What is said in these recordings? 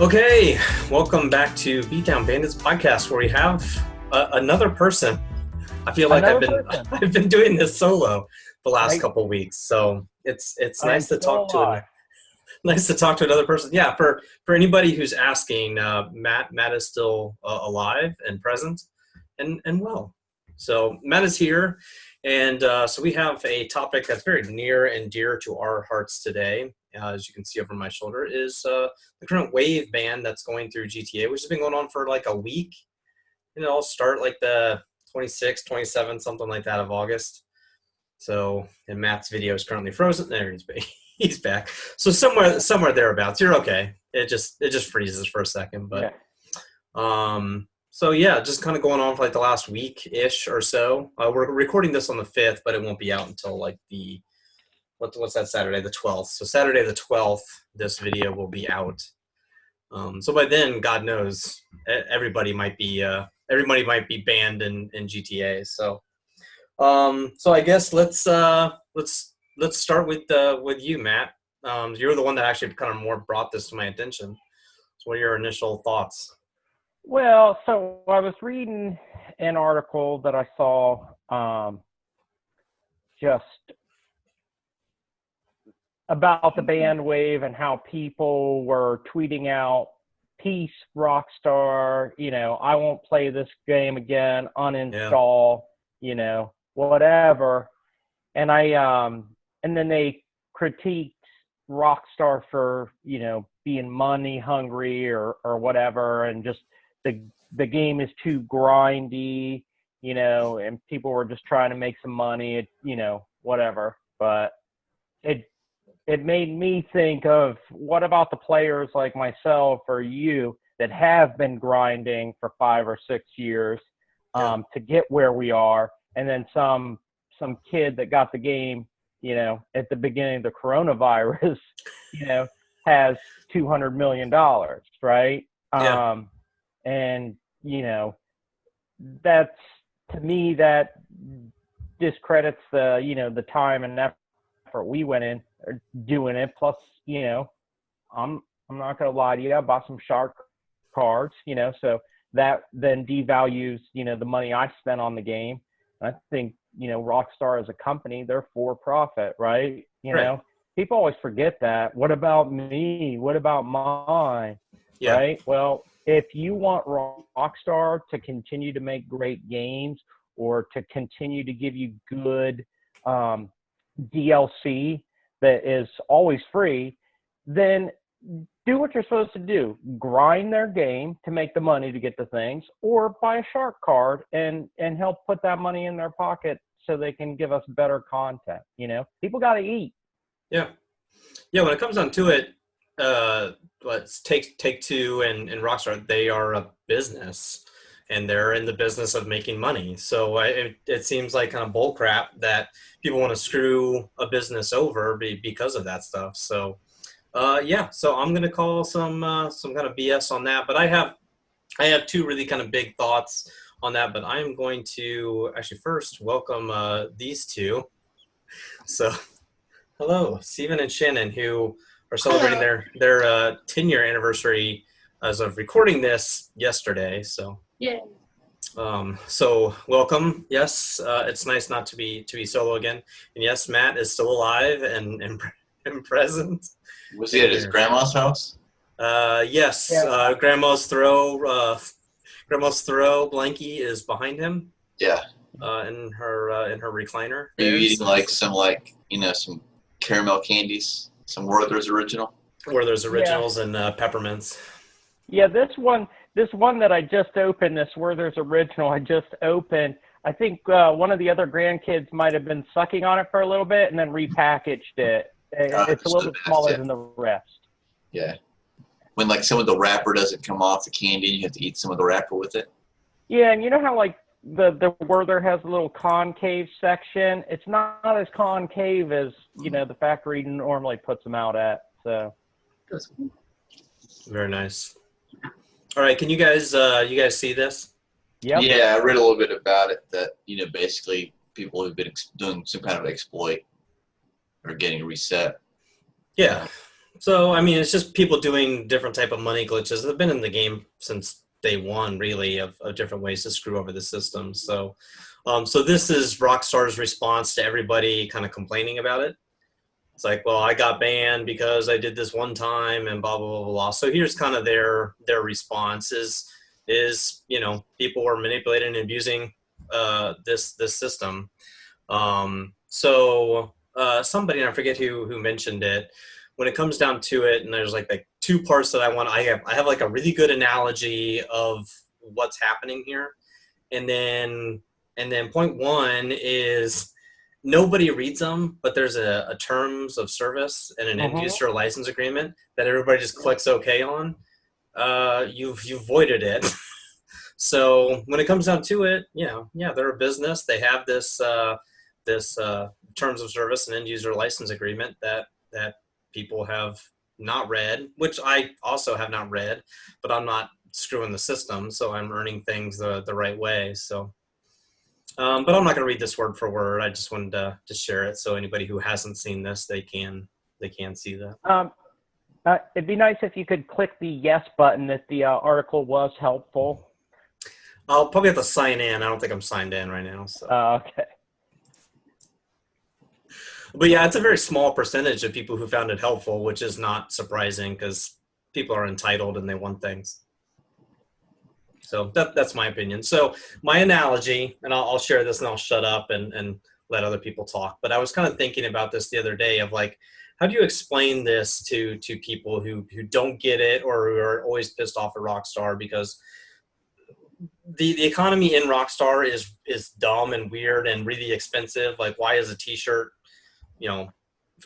Okay, welcome back to Beatdown Bandits podcast, where we have another person. I feel like I've Another been person. I've been doing this solo the last I couple weeks, so it's I am nice to still talk to alive. nice to talk to another person. Yeah, for anybody who's asking, Matt is still alive and present and well. So Matt is here, and so we have a topic that's very near and dear to our hearts today. As you can see over my shoulder, is the current wave ban that's going through GTA, which has been going on for like a week. And it'll start like the 26th, 27th, something like that of August. So, and Matt's video is currently frozen. There he's back. He's back. So somewhere thereabouts. You're okay. It just freezes for a second, but Yeah. so yeah, just kind of going on for like the last week ish or so. We're recording this on the 5th, but it won't be out until like the what's that, Saturday the 12th. So Saturday the 12th, this video will be out. So by then, God knows, everybody might be banned in GTA. So I guess let's start with you, Matt. You're the one that actually kind of more brought this to my attention. So what are your initial thoughts? Well, so I was reading an article that I saw just about the band wave and how people were tweeting out, "Peace, Rockstar. I won't play this game again. Uninstall. Whatever." And and then they critiqued Rockstar for being money hungry or whatever, and just the game is too grindy, and people were just trying to make some money, whatever. But it made me think of, what about the players like myself or you that have been grinding for 5 or 6 years to get where we are, and then some kid that got the game at the beginning of the coronavirus has $200 million, right? Yeah. And that's, to me, that discredits the time and effort we went in doing it. Plus, I'm not gonna lie to you, I bought some shark cards, so that then devalues the money I spent on the game. I think Rockstar as a company, they're for profit, right? Right. People always forget that. What about me? What about mine? Yeah. Right? Well, if you want Rockstar to continue to make great games, or to continue to give you good DLC that is always free, then do what you're supposed to do. Grind their game to make the money to get the things, or buy a shark card and help put that money in their pocket so they can give us better content. People got to eat. Yeah. Yeah. When it comes down to it, let's take Two and Rockstar. They are a business, and they're in the business of making money. So it seems like kind of bull crap that people want to screw a business over because of that stuff. So yeah, so I'm gonna call some kind of BS on that. But I have two really kind of big thoughts on that. But I'm going to actually first welcome these two. So hello, Stephen and Shannon, who are celebrating Hello. their 10-year anniversary as of recording this yesterday. So Yeah. so welcome. Yes, it's nice not to be solo again. And yes, Matt is still alive and present. Was he at his grandma's house? Yes. Yeah. Grandma's throw blankie is behind him. Yeah. In her recliner. Are you eating like some caramel candies, some Werther's original? Werther's originals and peppermints. Yeah, this one that I just opened, this Werther's original I just opened, I think one of the other grandkids might have been sucking on it for a little bit and then repackaged it. It's a little bit smaller than the rest. Yeah. When some of the wrapper doesn't come off the candy, you have to eat some of the wrapper with it. Yeah, and you know how the Werther has a little concave section? It's not as concave as the factory normally puts them out at. So Very nice. All right, can you guys see this? Yep. Yeah, I read a little bit about it. That basically people who've been doing some kind of exploit are getting reset. Yeah, So, I mean, it's just people doing different type of money glitches. They've been in the game since day one, really, of different ways to screw over the system. So, so this is Rockstar's response to everybody kind of complaining about it. It's like, well, I got banned because I did this one time and blah, blah, blah, blah. So here's kind of their response is, you know, people were manipulating and abusing this system. Somebody, and I forget who mentioned it, when it comes down to it, and there's like two parts that I have like a really good analogy of what's happening here. And then point one is nobody reads them, but there's a terms of service and an end user license agreement that everybody just clicks OK on. You've voided it. So when it comes down to it, you know, yeah, they're a business. They have this terms of service and end user license agreement that people have not read, which I also have not read, but I'm not screwing the system, so I'm earning things the right way. So, but I'm not going to read this word for word. I just wanted to share it so anybody who hasn't seen this, they can see that. It'd be nice if you could click the yes button if the article was helpful. I'll probably have to sign in. I don't think I'm signed in right now. So. Okay. But yeah, it's a very small percentage of people who found it helpful, which is not surprising because people are entitled and they want things. So that's my opinion. So my analogy, and I'll share this and I'll shut up and let other people talk. But I was kind of thinking about this the other day of like, how do you explain this to people who don't get it or who are always pissed off at Rockstar because the economy in Rockstar is dumb and weird and really expensive. Like, why is a t-shirt, you know,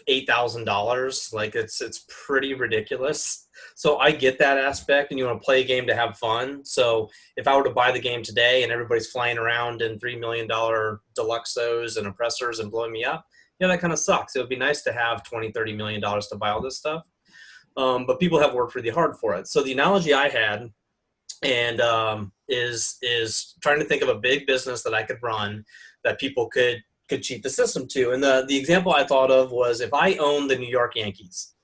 $8,000? Like, it's pretty ridiculous. So I get that aspect, and you want to play a game to have fun. So if I were to buy the game today and everybody's flying around in $3 million Deluxos and oppressors and blowing me up, yeah, that kind of sucks. It would be nice to have $20-30 million to buy all this stuff. But people have worked really hard for it. So the analogy I had and is trying to think of a big business that I could run that people could cheat the system to. And the example I thought of was if I own the New York Yankees.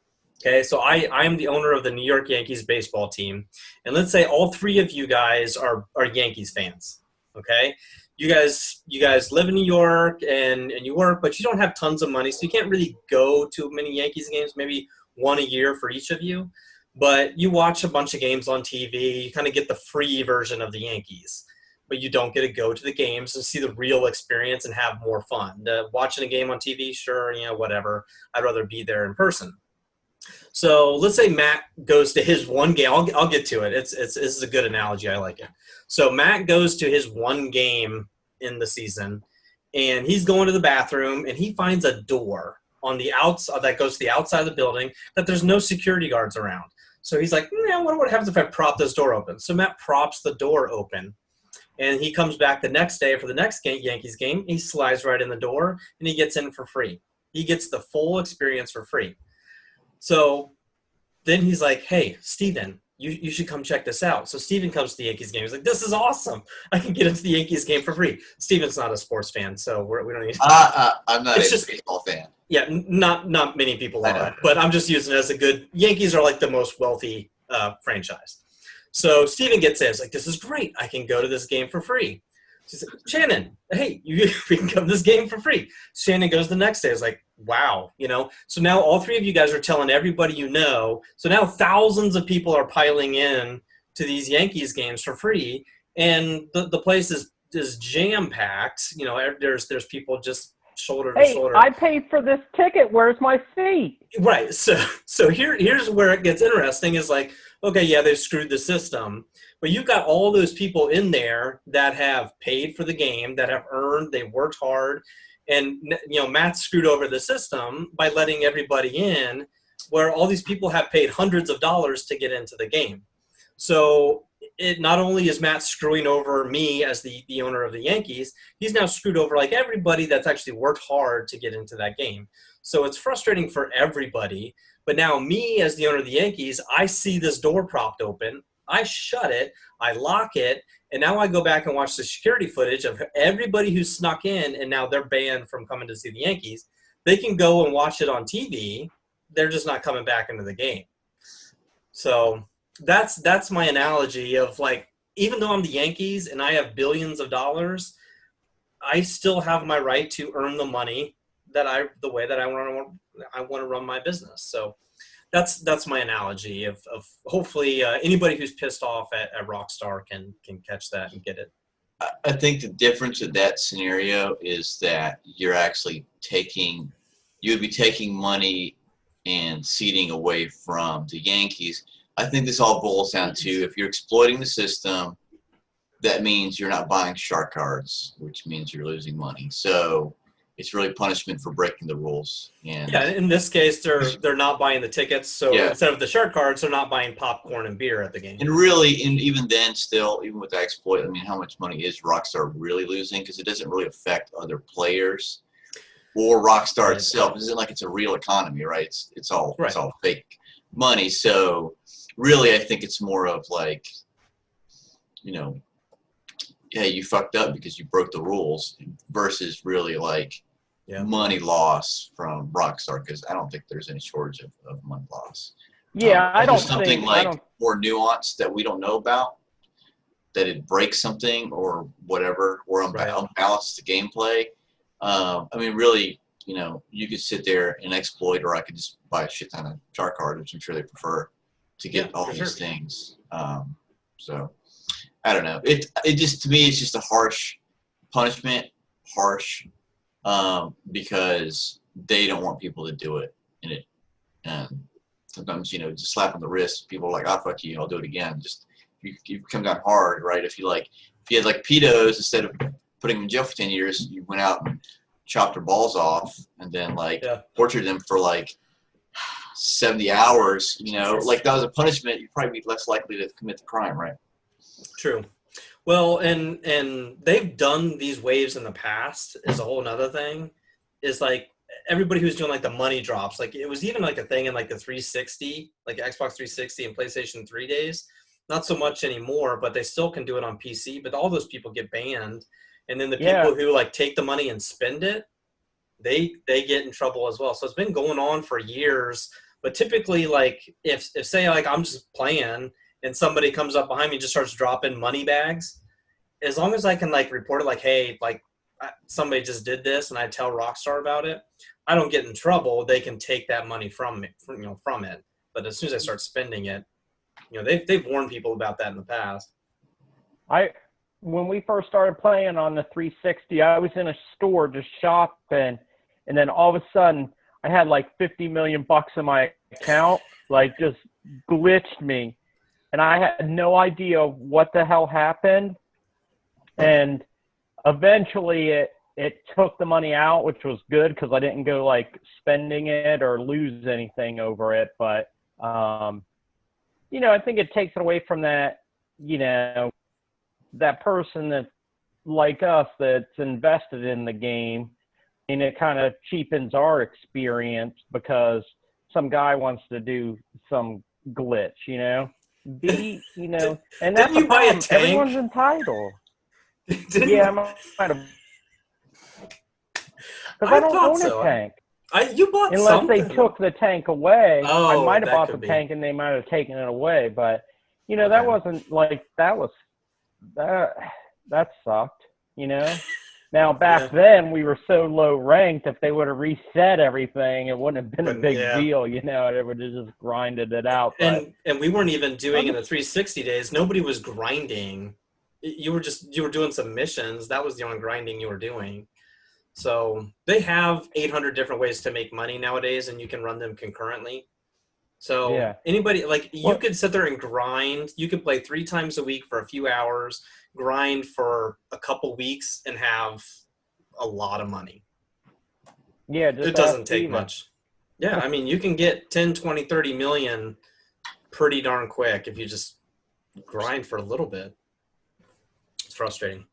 Okay, so I am the owner of the New York Yankees baseball team. And let's say all three of you guys are Yankees fans. Okay, you guys live in New York and you work, but you don't have tons of money, so you can't really go to many Yankees games, maybe one a year for each of you. But you watch a bunch of games on TV, you kind of get the free version of the Yankees, but you don't get to go to the games and see the real experience and have more fun. Watching a game on TV, sure, you know, whatever. I'd rather be there in person. So let's say Matt goes to his one game. I'll get to it. This is a good analogy. I like it. So Matt goes to his one game in the season, and he's going to the bathroom, and he finds a door on the outside that goes to the outside of the building that there's no security guards around. So he's like, what happens if I prop this door open? So Matt props the door open, and he comes back the next day for the next Yankees game. He slides right in the door, and he gets in for free. He gets the full experience for free. So then he's like, hey, Steven, you should come check this out. So Steven comes to the Yankees game. He's like, this is awesome. I can get into the Yankees game for free. Steven's not a sports fan, so we don't need to. I'm not a baseball fan. Yeah, not many people are. But I'm just using it as a good – Yankees are like the most wealthy franchise. So Steven gets in. He's like, this is great. I can go to this game for free. She's like, Shannon, hey, we can come to this game for free. Shannon goes the next day. It's like, wow, you know. So now all three of you guys are telling everybody you know. So now thousands of people are piling in to these Yankees games for free, and the place is jam-packed. You know, there's people just shoulder to shoulder. I paid for this ticket. Where's my seat? Right. So here's where it gets interesting is like, okay, yeah, they screwed the system. But you've got all those people in there that have paid for the game, that have earned, they've worked hard. And, you know, Matt screwed over the system by letting everybody in where all these people have paid hundreds of dollars to get into the game. So it not only is Matt screwing over me as the owner of the Yankees, he's now screwed over like everybody that's actually worked hard to get into that game. So it's frustrating for everybody. But now me as the owner of the Yankees, I see this door propped open. I shut it, I lock it, and now I go back and watch the security footage of everybody who's snuck in, and now they're banned from coming to see the Yankees. They can go and watch it on TV. they're just not coming back into the game. So that's my analogy of like, even though I'm the Yankees and I have billions of dollars, I still have my right to earn the money the way that I want to run my business. So that's my analogy of hopefully anybody who's pissed off at Rockstar can catch that and get it. I think the difference in that scenario is that you're actually you would be taking money and seeding away from the Yankees. I think this all boils down to, if you're exploiting the system, that means you're not buying shark cards, which means you're losing money. So it's really punishment for breaking the rules. And yeah, in this case, they're not buying the tickets. So instead of the shark cards, they're not buying popcorn and beer at the game. And really, and even then, still, even with that exploit, I mean, how much money is Rockstar really losing? Because it doesn't really affect other players or Rockstar itself. It isn't like it's a real economy, right? It's all fake money. So really, I think it's more of like, you know, hey, you fucked up because you broke the rules, versus really like money loss from Rockstar, because I don't think there's any shortage of money loss. Yeah, I don't something think like more nuanced that we don't know about, that it breaks something or whatever, or unbalance the gameplay. I mean, really, you know, you could sit there and exploit, or I could just buy a shit ton of shark cards, which I'm sure they prefer, to get all these things. So I don't know. It just, to me, it's just a harsh punishment, because they don't want people to do it. And sometimes, you know, just slap on the wrist, people are like, "Ah, fuck you, I'll do it again." Just you come down hard, right? If you had like pedos, instead of putting them in jail for 10 years, you went out and chopped their balls off and then tortured them for like 70 hours. You know, like that was a punishment. You'd probably be less likely to commit the crime, right? True. Well, and they've done these waves in the past is a whole nother thing. Is like everybody who's doing like the money drops, like it was even like a thing in like the 360, like Xbox 360 and PlayStation 3 days. Not so much anymore, but they still can do it on PC. But all those people get banned, and then the people who like take the money and spend it, they get in trouble as well. So it's been going on for years. But typically, like if say like I'm just playing and somebody comes up behind me and just starts dropping money bags, as long as I can like report it, like, hey, like somebody just did this, and I tell Rockstar about it, I don't get in trouble. They can take that money from it. But as soon as I start spending it, you know, they've warned people about that in the past. When we first started playing on the 360, I was in a store just shopping, and then all of a sudden I had like 50 million bucks in my account, like just glitched me. And I had no idea what the hell happened. And eventually it took the money out, which was good because I didn't go like spending it or lose anything over it. But, you know, I think it takes it away from that, you know, that person that like us that's invested in the game, and it kind of cheapens our experience because some guy wants to do some glitch, you know? You know, and that's you buy a tank? Everyone's entitled. I might have. Because I don't own a tank. You bought unless something. They took the tank away. I might have bought the be. Tank and they might have taken it away. But, you know, that wasn't like, that sucked, you know? Now, back then, we were so low ranked, if they would have reset everything, it wouldn't have been a big deal, you know? It would have just grinded it out. And we weren't even doing in the 360 days. Nobody was grinding. You were doing some missions. That was the only grinding you were doing. So they have 800 different ways to make money nowadays, and you can run them concurrently. So anybody, like, you could sit there and grind. You could play 3 times a week for a few hours, grind for a couple weeks, and have a lot of money. Yeah, just it doesn't take much. Yeah, I mean, you can get 10, 20, 30 million pretty darn quick if you just grind for a little bit. It's frustrating.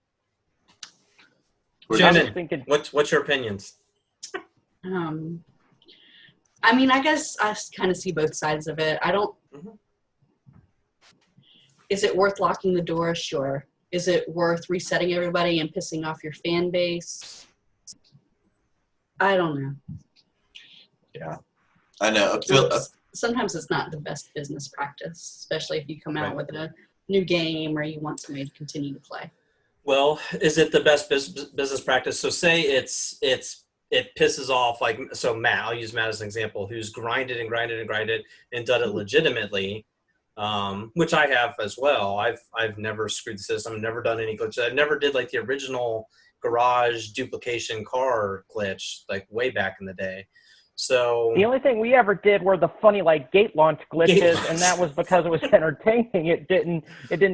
Shannon, what's your opinions? I mean, I guess I kind of see both sides of it. I don't. Is it worth locking the door? Sure. Is it worth resetting everybody and pissing off your fan base? I don't know. Yeah. I know. Sometimes it's not the best business practice, especially if you come out Right. with a new game or you want somebody to continue to play. Well, is it the best business practice? So say it pisses off, like, so Matt, I'll use Matt as an example, who's grinded and grinded and grinded and done it legitimately, which I have as well. I've never screwed the system, never done any glitches. I never did like the original garage duplication car glitch, like way back in the day. So The only thing we ever did were the funny like gate launch glitches, and that was because it was entertaining. It didn't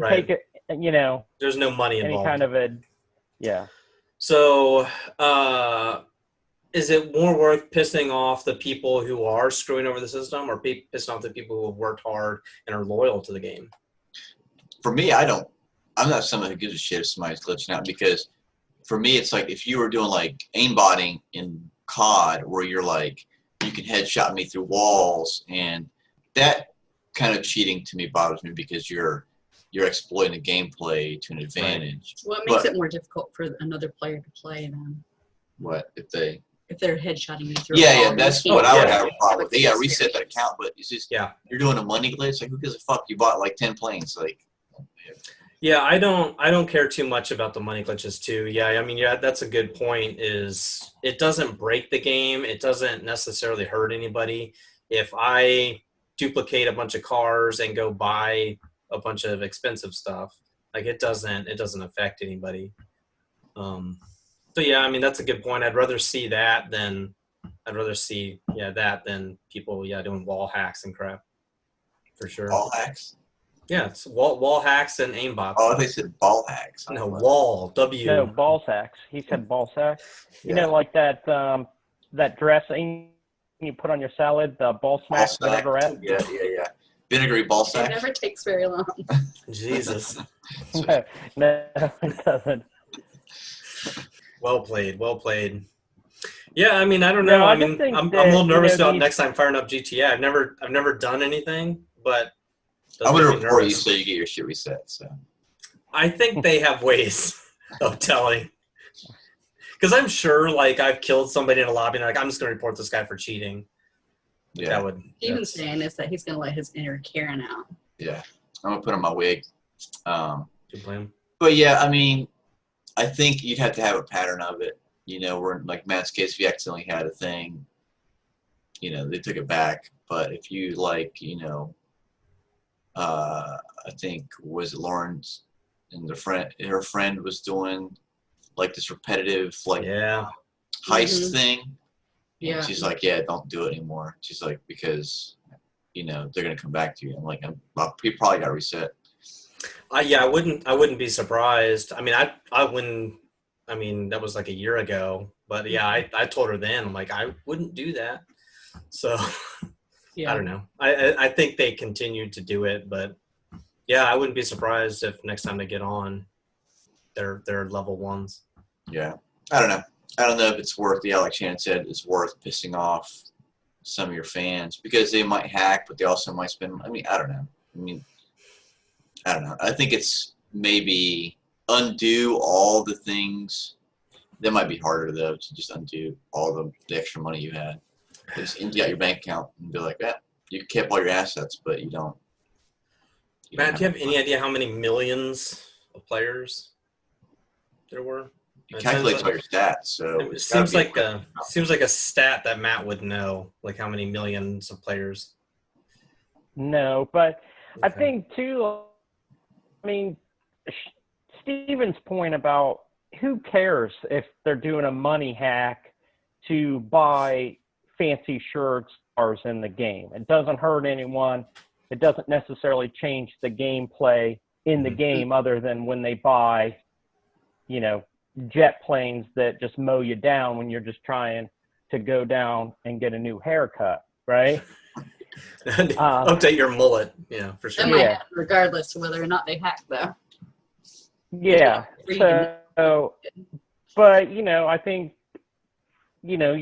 Right. take it, you know, there's no money any involved. kind of a, yeah. So, is it more worth pissing off the people who are screwing over the system, or pissing off the people who have worked hard and are loyal to the game? For me, I'm not someone who gives a shit if somebody's glitching out, because for me, it's like if you were doing like aimbotting in COD, where you're like, you can headshot me through walls, and that kind of cheating to me bothers me, because you're exploiting the gameplay to an advantage. Well, it makes it more difficult for another player to play then. What if they're headshotting you through Yeah, a wall, yeah, you that's can't what I would do have it. a problem with. They gotta Have a reset that experience. account, but it's just, Yeah. you're doing a money glitch. Like, who gives a fuck? You bought like 10 planes. Like, Yeah, I don't care too much about the money glitches too. Yeah, I mean, yeah, that's a good point. Is it doesn't break the game. It doesn't necessarily hurt anybody. If I duplicate a bunch of cars and go buy a bunch of expensive stuff, like it doesn't affect anybody. So yeah, I mean, that's a good point. I'd rather see that than people doing wall hacks and crap, for sure. ball hacks. Yeah, it's wall hacks and aimbots. Oh, they said ball hacks. No, wall, W. No, ball sacks. He said ball sacks. You Yeah. know, like that that dressing you put on your salad, the ball smack sack. vinaigrette. Yeah. Vinegary ball It sack. never takes very long. Jesus. No, it doesn't. Well played. Yeah, I mean, I don't know. No, I I just mean, think I'm a that, little nervous you know, about these- next time firing up GTA. I've never done anything, but it does I'm gonna make me report you nervous. so you get your shit reset. So I think they have ways of telling. Because I'm sure, like, I've killed somebody in a lobby, and like, I'm just going to report this guy for cheating. yeah, That would. Steven's saying is that he's going to let his inner Karen out. yeah. I'm gonna put on my wig. Good plan. But yeah, I mean, I think you'd have to have a pattern of it. You know, where in like Matt's case, if you accidentally had a thing, you know, they took it back. But if you like, you know, I think was it Lauren's and her friend was doing like this repetitive like Yeah. heist Mhm. thing. And Yeah. she's like, yeah, don't do it anymore. She's like, because, you know, they're gonna come back to you. I'm like, he probably got reset. Yeah, I wouldn't be surprised. I mean, I wouldn't. I mean, that was like a year ago, but yeah, I told her then. I'm like, I wouldn't do that. So Yeah. I don't know. I think they continued to do it, but yeah, I wouldn't be surprised if next time they get on, they're level ones. Yeah, I don't know. I don't know if it's worth. Yeah, like Shannon said, it's worth pissing off some of your fans, because they might hack, but they also might spend. I mean, I don't know. I don't know. I think it's maybe undo all the things. That might be harder though, to just undo all the extra money you had. Just empty out your bank account and be like, yeah, you kept all your assets, but you don't. Matt, do you have any idea how many millions of players there were? It calculates all your stats, so It it's gotta seems be like a stat that Matt would know, like how many millions of players. No, but I Okay. think too, I mean, Steven's point about who cares if they're doing a money hack to buy fancy shirts, stars in the game. It doesn't hurt anyone. It doesn't necessarily change the gameplay in the game, other than when they buy, you know, jet planes that just mow you down when you're just trying to go down and get a new haircut, right? Update your mullet, yeah, for sure. That might Yeah. happen regardless of whether or not they hack, though. Yeah. Yeah. So, but you know, I think, you know,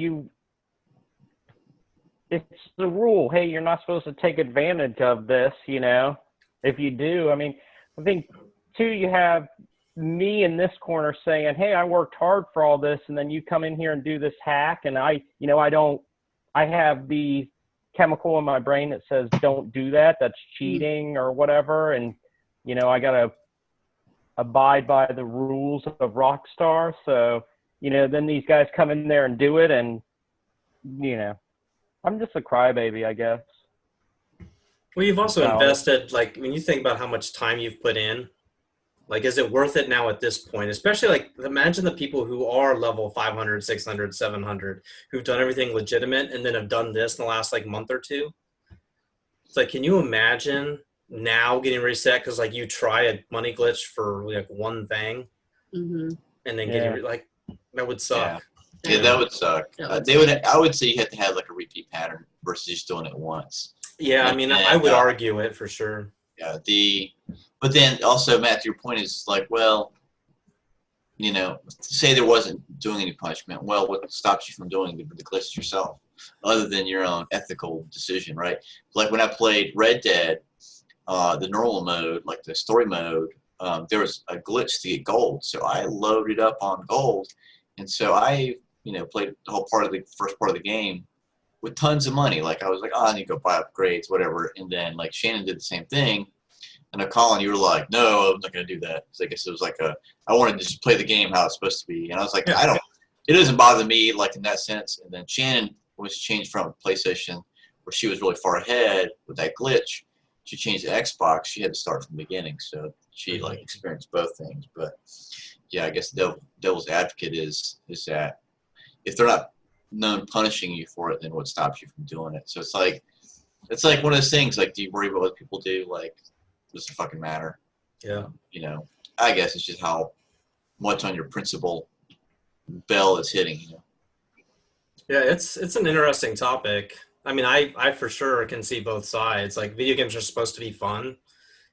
it's the rule. Hey, you're not supposed to take advantage of this, you know. If you do, I mean, I think too, you have me in this corner saying, hey, I worked hard for all this, and then you come in here and do this hack, and I have the chemical in my brain that says don't do that. That's cheating or whatever. And I gotta abide by the rules of Rockstar. So then these guys come in there and do it, and I'm just a crybaby, I guess. Well, you've also So- invested, like, when you think about how much time you've put in, like, is it worth it now at this point? Especially, like, imagine the people who are level 500, 600, 700, who've done everything legitimate and then have done this in the last, like, month or two. It's like, can you imagine now getting reset because, like, you try a money glitch for, like, one thing Mm-hmm. and then Yeah. getting, like, that would suck. Yeah, that would suck. That would I would say you have to have like a repeat pattern versus just doing it once. Yeah, I mean, I would argue it for sure. Yeah, but then also, Matt, your point is like, well, say there wasn't doing any punishment. Well, what stops you from doing the glitch yourself, other than your own ethical decision, right? Like when I played Red Dead, the normal mode, like the story mode, there was a glitch to get gold, so I loaded up on gold, and so I, played the whole first part of the game with tons of money. Like I was like, oh, I need to go buy upgrades, whatever. And then like Shannon did the same thing. And Colin, you were like, no, I'm not going to do that. So I guess it was like I wanted to just play the game how it's supposed to be. And I was like, it doesn't bother me like in that sense. And then Shannon, when she changed from PlayStation, where she was really far ahead with that glitch, she changed to Xbox. She had to start from the beginning. So she like experienced both things. But yeah, I guess devil's advocate is that if they're not known punishing you for it, then what stops you from doing it? So it's like one of those things. Like, do you worry about what people do? Like, does it fucking matter? Yeah. I guess it's just how much on your principal bell is hitting. Yeah, it's an interesting topic. I mean, I for sure can see both sides. Like, video games are supposed to be fun.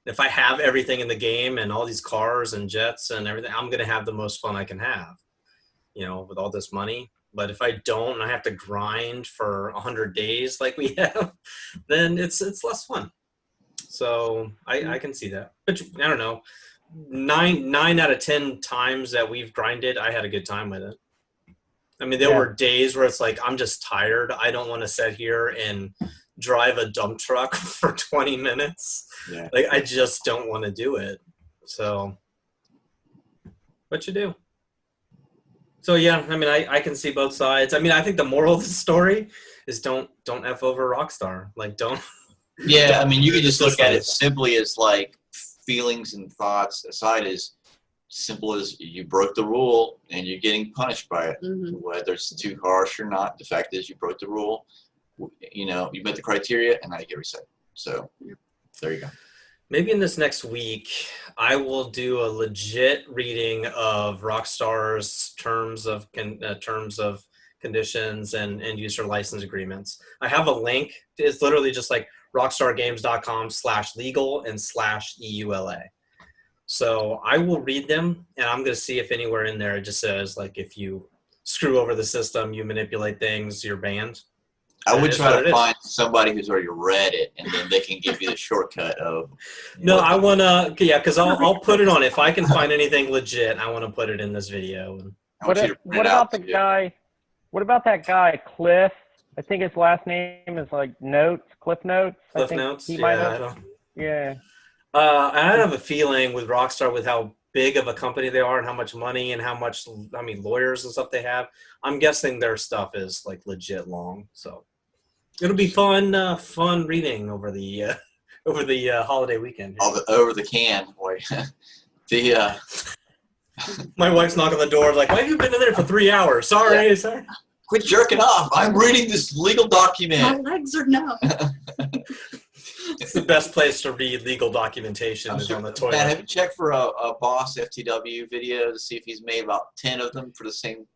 If I have everything in the game and all these cars and jets and everything, I'm gonna have the most fun I can have, with all this money. But if I don't and I have to grind for 100 days like we have, then it's less fun. So I can see that. But I don't know. 9 out of 10 times that we've grinded, I had a good time with it. I mean, there were days where it's like, I'm just tired. I don't want to sit here and drive a dump truck for 20 minutes. Yeah. Like, I just don't want to do it. So, what you do? So yeah, I mean, I can see both sides. I mean, I think the moral of the story is don't F over Rockstar. Like, don't. Yeah, I mean, you could just look at it simply as like feelings and thoughts aside, as simple as you broke the rule and you're getting punished by it. Mm-hmm. Whether it's too harsh or not, the fact is you broke the rule. You met the criteria, and now you get reset. So there you go. Maybe in this next week, I will do a legit reading of Rockstar's terms of conditions and user license agreements. I have a link. It's literally just like rockstargames.com/legal and /EULA. So I will read them, and I'm going to see if anywhere in there it just says, like, if you screw over the system, you manipulate things, you're banned. I would try to find somebody who's already read it, and then they can give you the shortcut of. No, I want to, because I'll put it on. If I can find anything legit, I want to put it in this video. What about the guy? What about that guy, Cliff? I think his last name is like Cliff Notes. Cliff Notes? He Yeah, might have, I don't. yeah. I have a feeling with Rockstar, with how big of a company they are and how much money and how much, lawyers and stuff they have, I'm guessing their stuff is like legit long. So it'll be fun reading over the holiday weekend. Over the can, boy. My wife's knocking on the door like, why have you been in there for 3 hours? Sorry. Quit jerking off. I'm reading this legal document. My legs are numb. It's the best place to read legal documentation is on the toilet. Matt, have you checked for a Boss FTW video to see if he's made about 10 of them for the same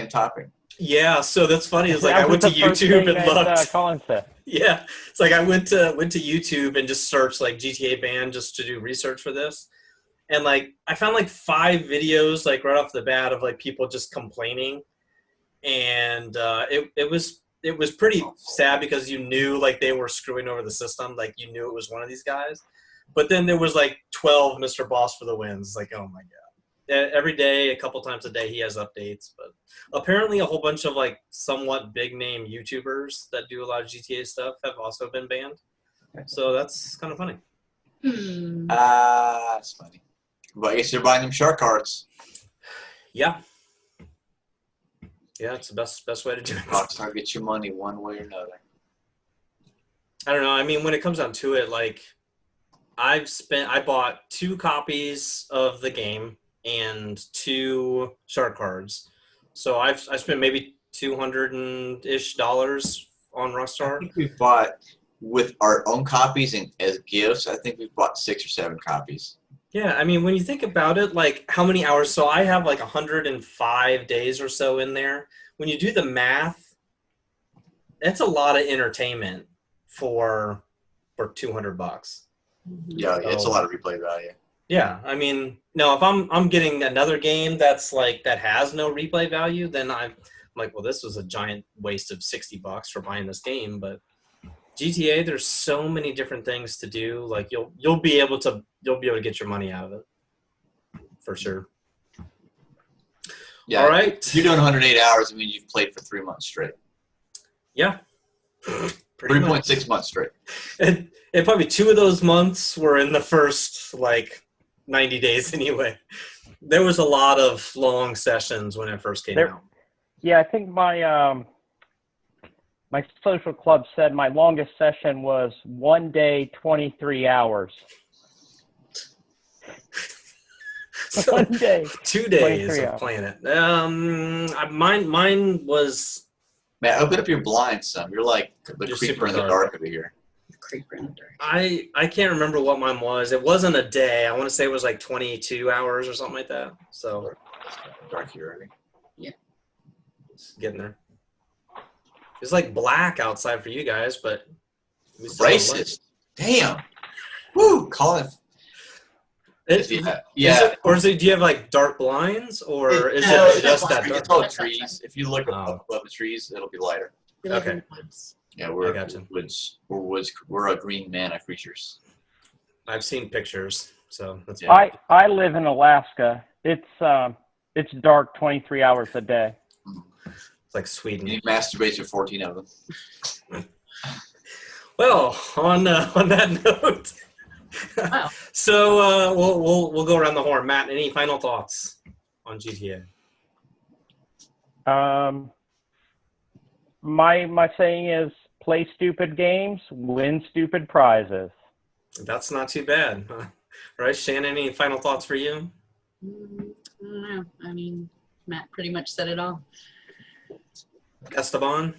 topic? Yeah, so that's funny. It's like I went to YouTube and looked. Colin said. Yeah, it's like I went to YouTube and just searched like GTA ban just to do research for this, and like I found like 5 videos like right off the bat of like people just complaining, and it was pretty sad because you knew like they were screwing over the system, like you knew it was one of these guys, but then there was like 12 Mr. Boss for the wins. Like, oh my god, every day, a couple times a day, he has updates, but. apparently a whole bunch of like somewhat big name YouTubers that do a lot of GTA stuff have also been banned. So that's kind of funny. That's funny. But I guess they're buying them shark cards. Yeah. Yeah, it's the best way to do it. Rockstar, get your money one way or another. I don't know. I mean, when it comes down to it, like I bought 2 copies of the game and 2 shark cards. So I spent maybe $200-ish on I Rockstar. think we've bought, with our own copies and as gifts, I think we've bought 6 or 7 copies. Yeah, I mean, when you think about it, like how many hours? So I have like 105 days or so in there. When you do the math, that's a lot of entertainment for $200. Yeah, it's a lot of replay value. Yeah, I mean, no, if I'm getting another game that's like that has no replay value, then I'm like, well, this was a giant waste of $60 for buying this game. But GTA, there's so many different things to do. Like you'll be able to get your money out of it for sure. Yeah. All right. If you're doing 108 hours, I mean, you've played for 3 months straight. Yeah. 3.6 months straight. And probably 2 of those months were in the first like 90 days anyway. There was a lot of long sessions when it first came out. Yeah, I think my my social club said my longest session was 1 day, 23 hours. So, 1 day. 2 days 23 of hours. playing it. Mine was Man, open up your blinds some. You're like the You're creeper super in the dark. dark over here. Creeper in the dark. I can't remember what mine was. It wasn't a day. I want to say it was like 22 hours or something like that. So Dark here already. it's getting there. It's like black outside for you guys, but we still have light. Racist. Damn. Woo. Call it. Yeah. Do you have like dark blinds, or is No, it just that It's dark? all trees. If you look above the trees, it'll be lighter. We live in Okay. the woods. Yeah, we're gotcha. woods. We're green mana creatures. I've seen pictures, so that's Yeah. fine. I live in Alaska. It's dark 23 hours a day. It's like Sweden. You masturbate to 14 of them. Well, on that note, Wow. so we'll go around the horn. Matt, any final thoughts on GTA? My saying is play stupid games, win stupid prizes. That's not too bad, right? Shannon, any final thoughts for you? I don't know. I mean, Matt pretty much said it all. Esteban?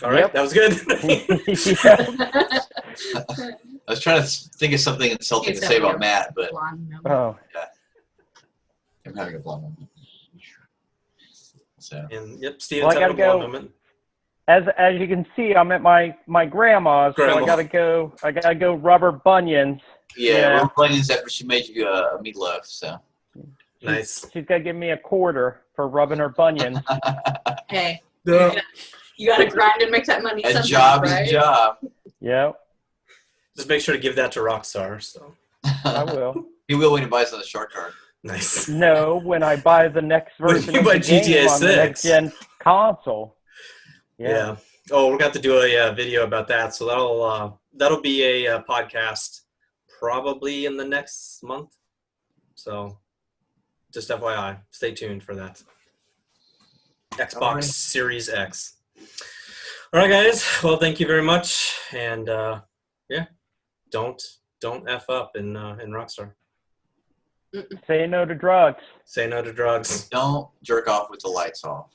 All right, Yep. that was good. I was trying to think of something insulting to say about Matt, but Blonde, no. Oh, I'm having a blonde moment. So And yep, Steven's Well, I having a gotta blonde go. moment. as you can see, I'm at my grandma's, so Grandma. I gotta go rubber bunions. yeah, we're playing this after she made you a meatloaf. So Nice. She's gotta give me a quarter for rubbing her bunions. Hey, Yeah. you gotta grind and make that money. a someday, job right? is a job. Yep, Just make sure to give that to Rockstar. So I will. He will when he buys another shark card. nice. No, when I buy the next When version you of buy the game GTA on the 6. next gen console. Yeah. Oh, we're going to have to do a video about that. So that'll be a podcast probably in the next month. So just FYI, stay tuned for that. Xbox All right. Series X. All right, guys. Well, thank you very much. And yeah, don't F up in Rockstar. Say no to drugs. Say no to drugs. Don't jerk off with the lights off.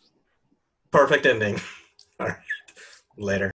Perfect ending. All right. Later.